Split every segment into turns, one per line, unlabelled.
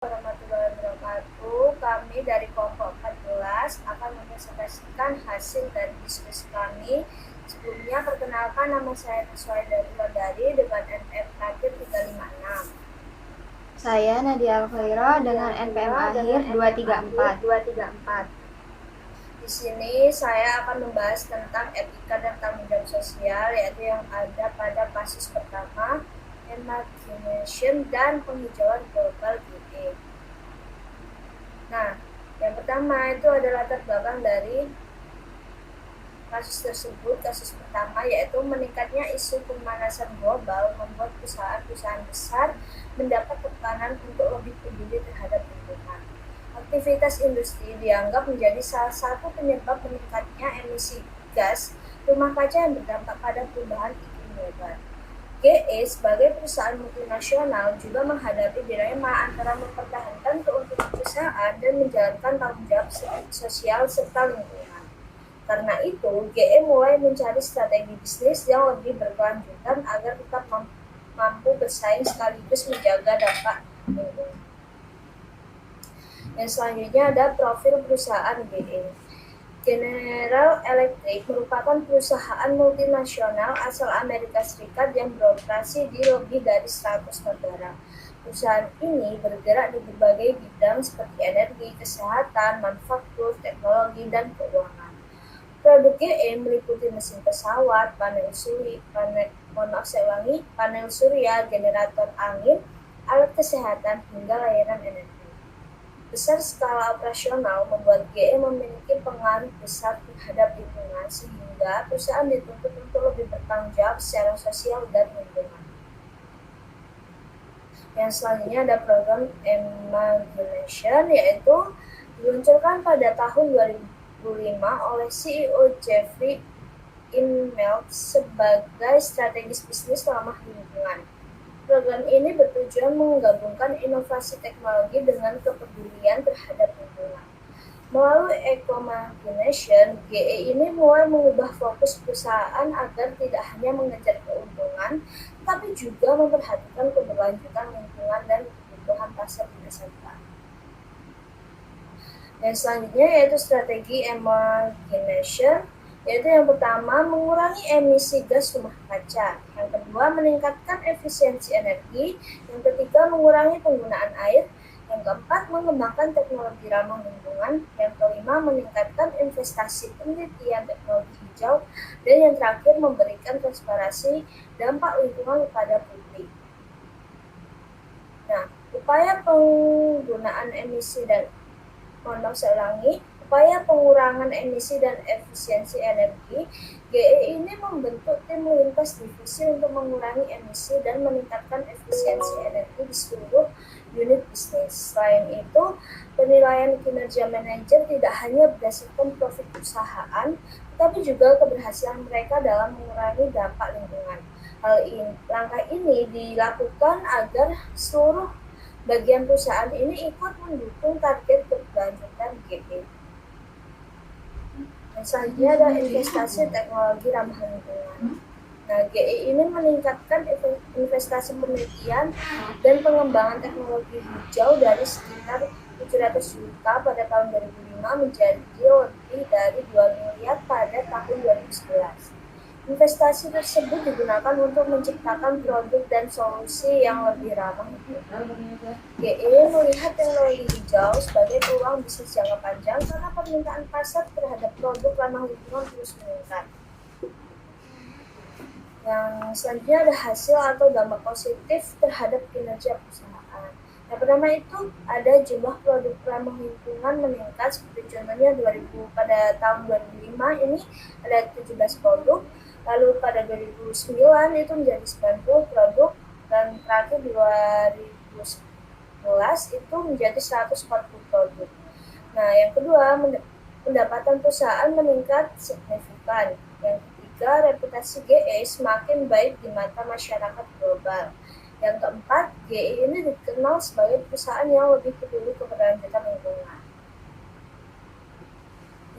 Warahmatullahi wabarakatuh. Kami dari kelompok 14 akan mempresentasikan hasil dari diskusi kami. Sebelumnya, perkenalkan, nama saya Niswaya dari Wulandari dengan NPM terakhir 356.
Saya Nadia Alkhaira dengan NPM akhir 234.
Di sini saya akan membahas tentang etika dan tanggung jawab sosial, yaitu yang ada pada pasus pertama, imagination dan penghijauan global GE. Nah, yang pertama itu adalah latar belakang dari kasus tersebut. Kasus pertama yaitu meningkatnya isu pemanasan global membuat perusahaan-perusahaan besar mendapat tekanan untuk lebih peduli terhadap lingkungan. Aktivitas industri dianggap menjadi salah satu penyebab meningkatnya emisi gas rumah kaca yang berdampak pada perubahan iklim global. GE sebagai perusahaan multinasional juga menghadapi dilema antara mempertahankan keuntungan perusahaan dan menjalankan tanggung jawab sosial serta lingkungan. Karena itu, GE mulai mencari strategi bisnis yang lebih berkelanjutan agar tetap mampu bersaing sekaligus menjaga dampak lingkungan. Yang selanjutnya ada profil perusahaan GE. General Electric merupakan perusahaan multinasional asal Amerika Serikat yang beroperasi di lebih dari 100 negara. Perusahaan ini bergerak di berbagai bidang seperti energi, kesehatan, manufaktur, teknologi, dan keuangan. Produk GE meliputi mesin pesawat, panel surya, generator angin, alat kesehatan, hingga layanan energi. Besar skala operasional membuat GE memiliki pengaruh besar terhadap lingkungan, sehingga perusahaan dituntut untuk lebih bertanggung jawab secara sosial dan lingkungan. Yang selanjutnya ada program Imagination, yaitu diluncurkan pada tahun 2005 oleh CEO Jeffrey Immelt sebagai strategis bisnis ramah lingkungan. Program ini bertujuan menggabungkan inovasi teknologi dengan kepedulian terhadap lingkungan. Melalui Imagination, GE ini mulai mengubah fokus perusahaan agar tidak hanya mengejar keuntungan, tapi juga memperhatikan keberlanjutan lingkungan dan kebutuhan pasar di masa depan. Yang selanjutnya yaitu strategi Imagination, yaitu yang pertama mengurangi emisi gas rumah kaca, yang kedua meningkatkan efisiensi energi, yang ketiga mengurangi penggunaan air, yang keempat mengembangkan teknologi ramah lingkungan, yang kelima meningkatkan investasi penelitian teknologi hijau, dan yang terakhir memberikan transparansi dampak lingkungan kepada publik. Nah, upaya penggunaan emisi dan upaya pengurangan emisi dan efisiensi energi, GE ini membentuk tim lintas divisi untuk mengurangi emisi dan meningkatkan efisiensi energi di seluruh unit bisnis. Selain itu, penilaian kinerja manajer tidak hanya berdasarkan profit perusahaan, tetapi juga keberhasilan mereka dalam mengurangi dampak lingkungan. Langkah ini dilakukan agar seluruh bagian perusahaan ini ikut mendukung target keberlanjutan GE. Yang selanjutnya adalah investasi teknologi ramah lingkungan. Nah, GE ini meningkatkan investasi penelitian dan pengembangan teknologi hijau dari sekitar 700 juta pada tahun 2005 menjadi lebih dari 2 miliar pada tahun 2011. Investasi tersebut digunakan untuk menciptakan produk dan solusi yang lebih ramah lingkungan. GE melihat teknologi hijau sebagai peluang bisnis jangka panjang karena permintaan pasar terhadap produk ramah lingkungan terus meningkat. Yang selanjutnya ada hasil atau dampak positif terhadap kinerja perusahaan. Yang pertama itu ada jumlah produk ramah lingkungan meningkat, seperti contohnya pada tahun 2005 ini ada 17 produk, lalu pada 2009 itu menjadi 90 produk, dan terakhir 2011 itu menjadi 140 produk. Nah, yang kedua, pendapatan perusahaan meningkat signifikan. Yang ketiga, reputasi GE semakin baik di mata masyarakat global. Yang keempat, GE ini dikenal sebagai perusahaan yang lebih peduli keberlanjutan lingkungan.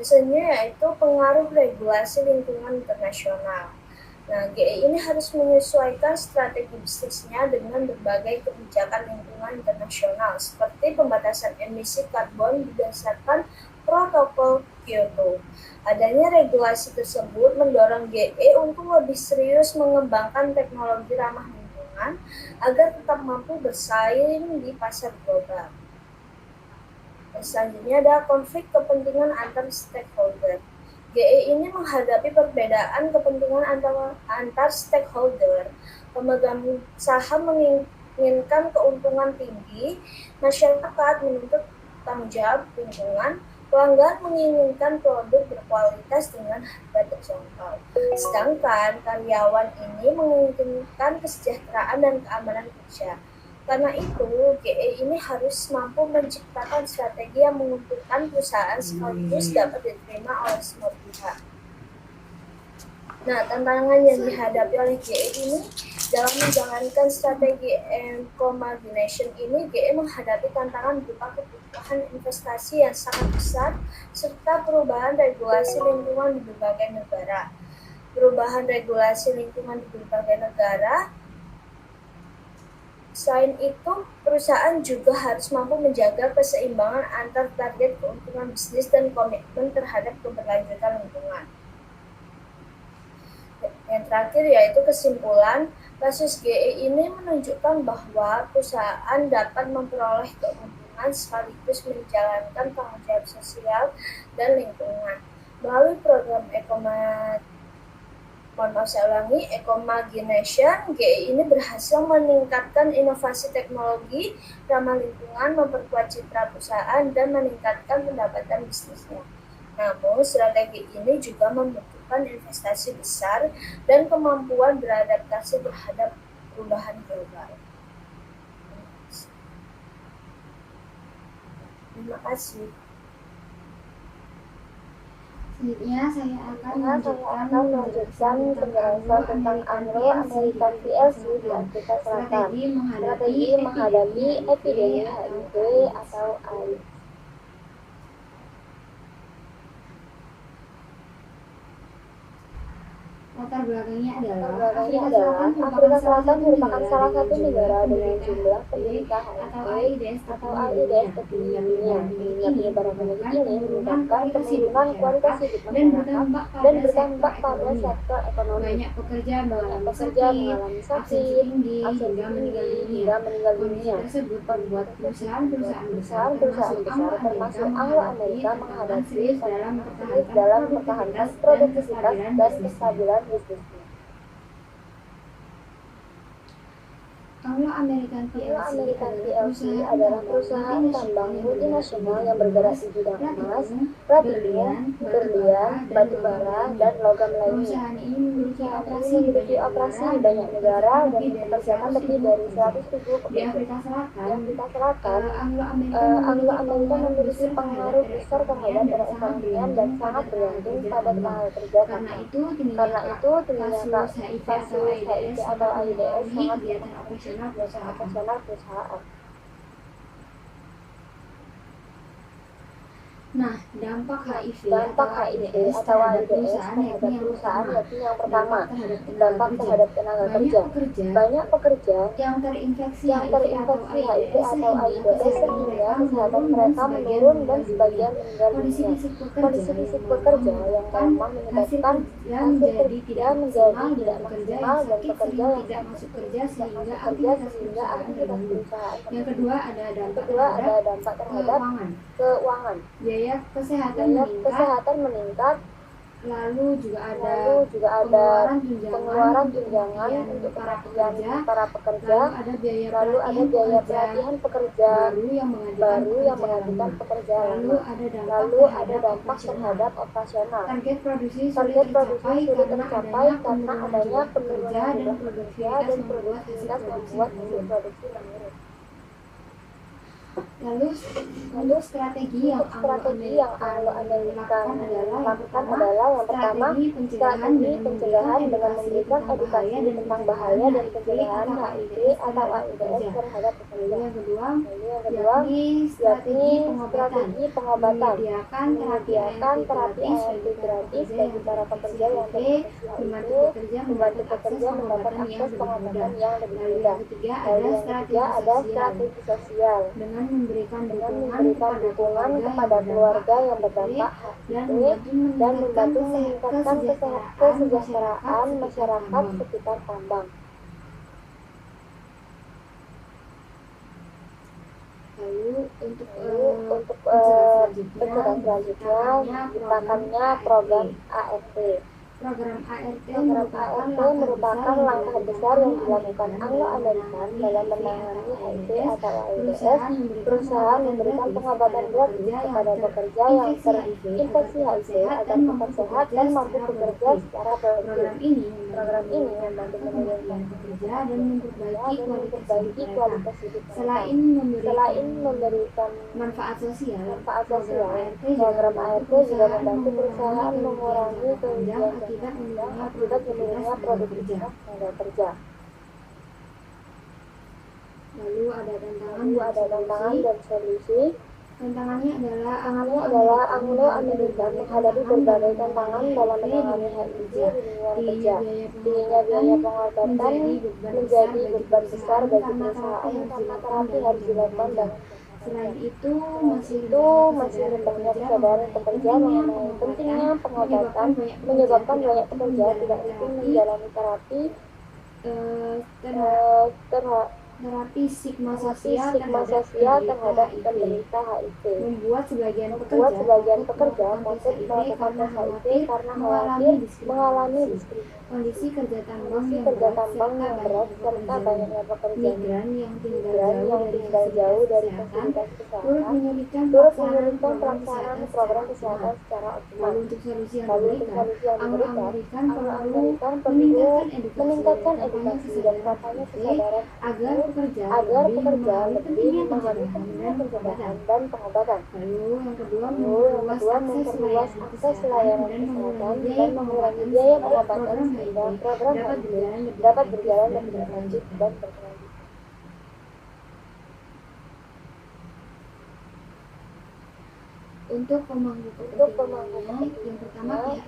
Misalnya yaitu pengaruh regulasi lingkungan internasional. Nah, GE ini harus menyesuaikan strategi bisnisnya dengan berbagai kebijakan lingkungan internasional seperti pembatasan emisi karbon berdasarkan Protokol Kyoto. Adanya regulasi tersebut mendorong GE untuk lebih serius mengembangkan teknologi ramah lingkungan agar tetap mampu bersaing di pasar global. Dan selanjutnya ada konflik kepentingan antar stakeholder. GE ini menghadapi perbedaan kepentingan antar stakeholder. Pemegang saham menginginkan keuntungan tinggi, masyarakat menuntut tanggung jawab lingkungan, pelanggan menginginkan produk berkualitas dengan harga terjangkau. Sedangkan karyawan ini menginginkan kesejahteraan dan keamanan kerja. Karena itu, GE ini harus mampu menciptakan strategi yang menguntungkan perusahaan sekaligus dapat diterima oleh semua pihak. Nah, tantangan yang dihadapi oleh GE ini dalam menjalankan strategi eco-margination ini, GE menghadapi tantangan berupa kebutuhan investasi yang sangat besar serta perubahan regulasi lingkungan di berbagai negara. Perubahan regulasi lingkungan di berbagai negara. Selain itu, perusahaan juga harus mampu menjaga keseimbangan antar target keuntungan bisnis dan komitmen terhadap keberlanjutan lingkungan. Yang terakhir yaitu kesimpulan, kasus GE ini menunjukkan bahwa perusahaan dapat memperoleh keuntungan sekaligus menjalankan tanggung jawab sosial dan lingkungan. Melalui program eco-margination, GE ini berhasil meningkatkan inovasi teknologi ramah lingkungan, memperkuat citra perusahaan, dan meningkatkan pendapatan bisnisnya. Namun, strategi ini juga membutuhkan investasi besar dan kemampuan beradaptasi terhadap perubahan global. Terima kasih.
Selanjutnya saya akan
melanjutkan penjelasan tentang Anglo-American PLC di Afrika Selatan. Strategi menghadapi epidemi HIV atau AIDS.
Latar belakangnya adalah
Afrika Selatan merupakan salah satu negara dengan jumlah penderita HIV atau AIDS tertinggi di dunia. Mengingat penyebaran penyakit ini menyebabkan penurunan kualitas hidup masyarakat dan berdampak pada sektor ekonomi.
Banyak pekerja
mengalami sakit,
tinggi, hingga meninggal dunia.
tersebut
membuat perusahaan-perusahaan besar
termasuk Anglo-Amerika menghadapi
serius
dalam mempertahankan produktivitas dan kestabilan bisnisnya.
Anglo-American PLC
adalah perusahaan tambang multinasional yang bergerak di bidang emas, platinum, berlian, batu bara, dan logam lainnya.
Perusahaan ini memiliki
Memiliki operasi di banyak negara dan mempekerjakan lebih dari 100.000
di
pekerja.
Afrika
Di
Selatan.
Afrika Selatan,
Anglo-Amerika
memiliki pengaruh besar terhadap perekonomian dan sangat bergantung pada tenaga kerja
Karena
tambang.
itu,
Karena itu, tingginya
kasus HIV
kasus HIV atau AIDS sangat
kegiatan operasional perusahaan. Nah, dampak HIV atau AIDS terhadap perusahaan yakni yang pertama,
dampak terhadap tenaga kerja. Banyak pekerja
yang terinfeksi
HIV atau AIDS sehingga kesehatan mereka menurun dan sebagian meninggal
kondisi
dunia.
fisik
Kondisi fisik pekerja yang memang menyebabkan hasil kerja menjadi tidak maksimal dan pekerja yang
tidak masuk kerja sehingga
sehingga aktivitas perusahaan.
Yang kedua ada
dampak terhadap keuangan.
biaya kesehatan meningkat, lalu juga ada
pengeluaran tunjangan untuk kematian para pekerja,
lalu ada biaya
pelatihan pekerja
baru yang mengajukan
pekerja
lalu
lalu ada dampak terhadap operasional.
target produksi
Target
sulit
tercapai karena adanya penurunan
dan
produktivitas membuat hasil produksi menurun.
Lalu strategi yang Anglo-Amerika lakukan adalah yang pertama strategi pencegahan dengan memberikan edukasi tentang bahaya dan pencegahan HIV atau AIDS terhadap pekerja. Lalu yang kedua yakni strategi pengobatan, menyediakan terapi ART gratis bagi para pekerja yang membantu pekerja mendapat akses pengobatan yang lebih mudah. Lalu yang ketiga ada strategi sosial dengan memberikan dukungan kepada keluarga yang berdampak HIV dan membantu meningkatkan kesejahteraan masyarakat sekitar tambang. Lalu untuk
pencegahan selanjutnya ditakannya program ART.
Program ART
merupakan langkah besar yang dilakukan Anglo-Amerika dalam menangani HIV atau AIDS. Berusaha memberikan pengobatan gratis kepada pekerja yang terinfeksi HIV agar tetap sehat dan mampu bekerja secara produktif. Program ini membantu menurunkan
pekerja dan memperbaiki kualitas hidup mereka.
Selain memberikan
manfaat sosial,
program ART juga membantu perusahaan mengurangi kerugian akibat menurunnya produktivitas tenaga kerja.
Lalu ada tantangan
dan solusi.
Tantangannya adalah
Anglo-Amerika menghadapi berbagai tantangan dalam menangani HIV di lingkungan kerja. Tingginya biaya pengobatan menjadi beban besar bagi perusahaan karena terapi harus dilakukan dan
selain itu
masih rendahnya kesadaran pekerja mengenai pentingnya pengobatan menyebabkan banyak pekerja tidak rutin menjalani terapi
terapi stigma sosial
terhadap penderita HIV.
Membuat sebagian
pekerja takut melakukan tes HIV karena khawatir mengalami diskriminasi.
Kondisi kerja tambang yang
berat serta banyaknya pekerja
migran yang
tinggal jauh dari fasilitas
turut
kesehatan
menyulitkan
pelaksanaan program kesehatan secara optimal.
Lalu untuk solusi yang
diberikan,
Anglo-Amerika
perlu
perlu
meningkatkan edukasi dan kampanye kesadaran
agar pekerja
lebih memahami pentingnya pencegahan dan pengobatan.
Lalu yang kedua
memperluas akses layanan kesehatan dan mengurangi biaya pengobatan sehingga program dapat berjalan lebih lanjut dan berkelanjutan.
Untuk pemangku kepentingannya,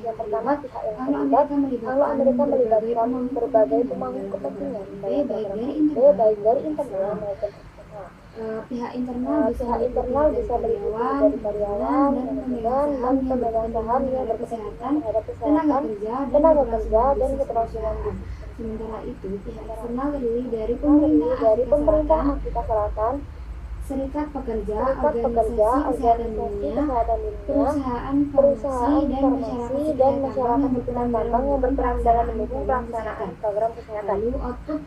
yang pertama pihak yang terlibat,
Anglo-Amerika melibatkan berbagai pemangku kepentingan baik dari internal maupun eksternal.
Pihak internal
bisa meliputi dari karyawan, manajemen, dan pemegang saham yang berkepentingan terhadap kesehatan, tenaga kerja, dan keberlangsungan bisnis.
Sementara itu, pihak eksternal terdiri dari
pemerintah Afrika Selatan,
serikat pekerja, organisasi kesehatan dunia, perusahaan farmasi, dan masyarakat
sekitar tambang yang berperan dalam mendukung pelaksanaan program kesehatan.
Lalu output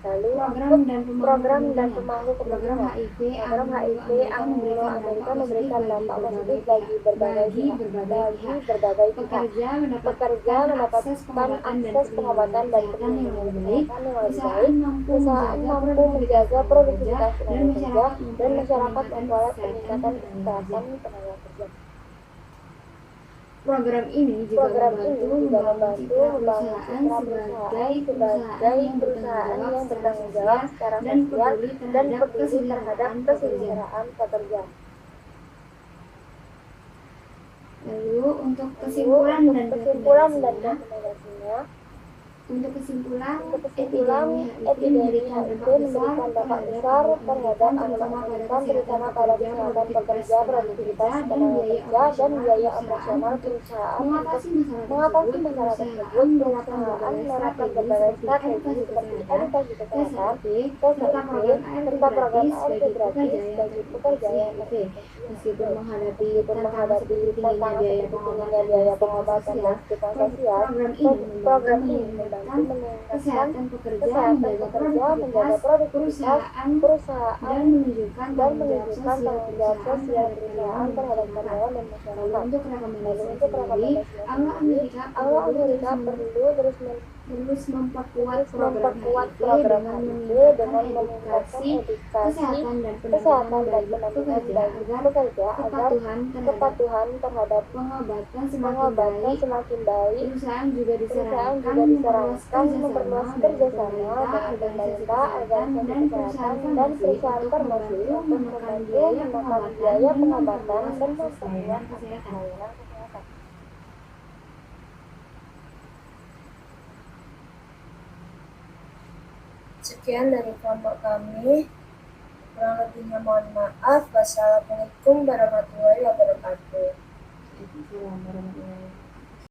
program dan pemangku
program
kepentingan.
HIV
Program HIV Anglo-Amerika memberikan dampak positif bagi berbagai pihak. Pekerja mendapatkan akses pengobatan dan perlindungan kesehatan yang lebih baik. Perusahaan mampu menjaga produktivitas tenaga kerja dan masyarakat memperoleh peningkatan kesehatan tenaga kerja.
Program ini juga membantu membangun citra perusahaan yang bertanggung jawab secara sosial dan peduli terhadap kesejahteraan pekerja.
Lalu untuk kesimpulan dan rekomendasinya,
Untuk kesimpulan,
epidemi HIV memberikan dampak besar terhadap Anglo-Amerika, terutama pada kesehatan pekerja, produktivitas tenaga kerja, dan biaya operasional perusahaan. Mengatasi masalah tersebut, perusahaan menerapkan berbagai strategi seperti edukasi kesehatan, serta program ART gratis bagi pekerja yang terinfeksi.
meskipun menghadapi
Tantangan seperti tingginya biaya pengobatan dan stigma sosial, program ini membantu meningkatkan
kesehatan pekerja,
menjaga produktivitas perusahaan
dan menunjukkan
tanggung jawab sosial perusahaan terhadap karyawan dan masyarakat.
Untuk rekomendasi sendiri,
Anglo-Amerika perlu terus
Terus memperkuat
memperkuat
program
program
HIV
HIV
dengan
dengan
meningkatkan
meningkatkan
edukasi
edukasi
kesehatan dan
dan
pendampingan
pendampingan
bagi
bagi
pekerja
pekerja
agar
agar
kepatuhan terhadap
terhadap
pengobatan semakin
pengobatan
baik.
semakin baik.
Perusahaan juga
Perusahaan
disarankan
juga
memperluas
disarankan memperluas
kerjasama dengan
kerjasama
pemerintah,
dengan
organisasi
pemerintah,
kesehatan,
organisasi
dan
kesehatan,
perusahaan
dan
farmasi
perusahaan
untuk
farmasi
membantu
untuk
menekan
membantu
biaya
menekan
pengobatan
biaya
dan
pengobatan
memperluas
dan
akses
memperluas
pelayanan
akses
kesehatan.
pelayanan kesehatan.
Sekian dari kelompok kami. Kurang lebihnya mohon maaf. Wassalamualaikum warahmatullahi wabarakatuh.
Waalaikumsalam warahmatullahi wabarakatuh.